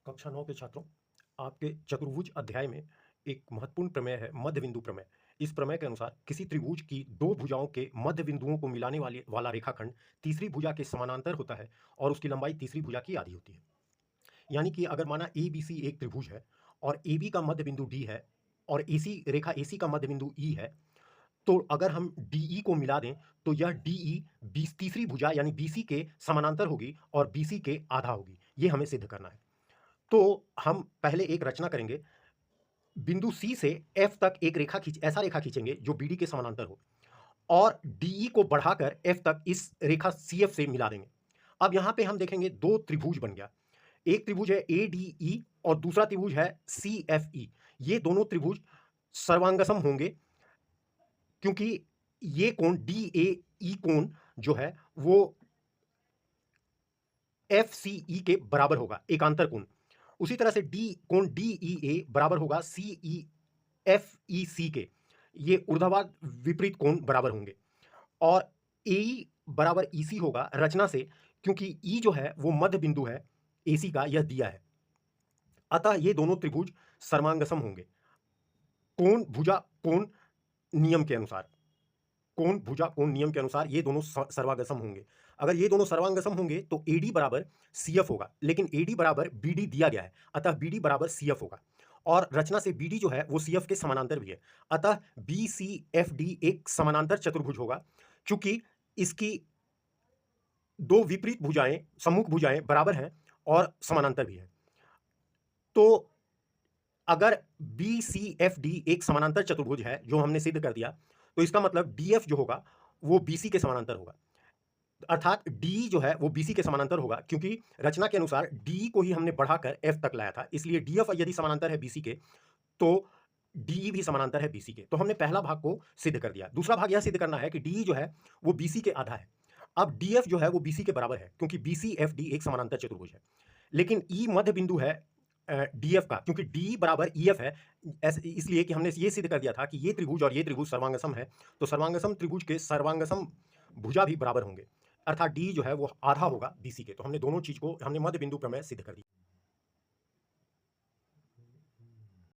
कक्षा 9 के छात्रों, आपके चतुर्भुज अध्याय में एक महत्वपूर्ण प्रमेय है मध्य बिंदु प्रमेय। इस प्रमेय के अनुसार किसी त्रिभुज की दो भुजाओं के मध्य बिंदुओं को मिलाने वाला रेखाखंड तीसरी भुजा के समानांतर होता है और उसकी लंबाई तीसरी भुजा की आधी होती है। यानी कि अगर माना ए बी सी एक त्रिभुज है और ए बी का मध्य बिंदु डी है और एसी रेखा एसी का मध्य बिंदु ई है, तो अगर हम डीई को मिला दें तो यह डीई तीसरी भुजा यानी बीसी के समानांतर होगी और बीसी के आधा होगी। यह हमें सिद्ध करना है। तो हम पहले एक रचना करेंगे। बिंदु सी से एफ तक एक ऐसा रेखा खींचेंगे जो बीडी के समानांतर हो और डीई को बढ़ाकर एफ तक इस रेखा सीएफ से मिला देंगे। अब यहां पे हम देखेंगे दो त्रिभुज बन गया। एक त्रिभुज है एडीई और दूसरा त्रिभुज है सीएफई। ये दोनों त्रिभुज सर्वांगसम होंगे क्योंकि ये कोण डी ए ई कोण जो है वो एफ सी ई के बराबर होगा, एकांतर कोण। उसी तरह से डी कोण डी ई ए बराबर होगा सी ई एफ ई सी के। ये ऊर्ध्वाधर विपरीत कोण बराबर होंगे और ए बराबर ई सी होगा रचना से, क्योंकि ई जो है वो मध्य बिंदु है ए सी का, यह दिया है। अतः ये दोनों त्रिभुज सर्वांगसम होंगे कोण भुजा कोण नियम के अनुसार। कोण भुजा कोण नियम के अनुसार ये दोनों सर्वांगसम होंगे। अगर ये दोनों सर्वांगसम होंगे तो एडी बराबर सीएफ होगा, लेकिन एडी बराबर बीडी दिया गया है, अतः बीडी बराबर सीएफ होगा और रचना से बीडी जो है वो सीएफ के समानांतर भी है। अतः बी सी एफ डी एक समानांतर चतुर्भुज होगा, क्योंकि इसकी दो विपरीत भुजाएं सम्मुख भुजाएं बराबर हैं और समानांतर भी है। तो अगर बी सी एफ डी एक समानांतर चतुर्भुज है जो हमने सिद्ध कर दिया, तो इसका मतलब डीएफ जो होगा वो बीसी के समानांतर होगा, अर्थात डी जो है वो बीसी के समानांतर होगा, क्योंकि रचना के अनुसार डी को ही हमने बढ़ाकर एफ तक लाया था। इसलिए डीएफ यदि समानांतर है बीसी के तो डी भी समानांतर है बीसी के। तो हमने पहला भाग को सिद्ध कर दिया। दूसरा भाग यह सिद्ध करना है कि डी जो है वो बीसी के आधा है। अब डीएफ जो है वो बीसी के बराबर है, क्योंकि बीसी एफ डी एक समानांतर चतुर्भुज है। लेकिन ई मध्य बिंदु है डीएफ का, क्योंकि डी बराबर ईएफ है, इसलिए कि हमने ये सिद्ध कर दिया था कि ये त्रिभुज और ये त्रिभुज सर्वांगसम है। तो सर्वांगसम त्रिभुज के सर्वांगसम भुजा भी बराबर होंगे, अर्थात डी जो है वो आधा होगा बीसी के। तो हमने दोनों चीज को हमने मध्य बिंदु प्रमेय सिद्ध कर दिया।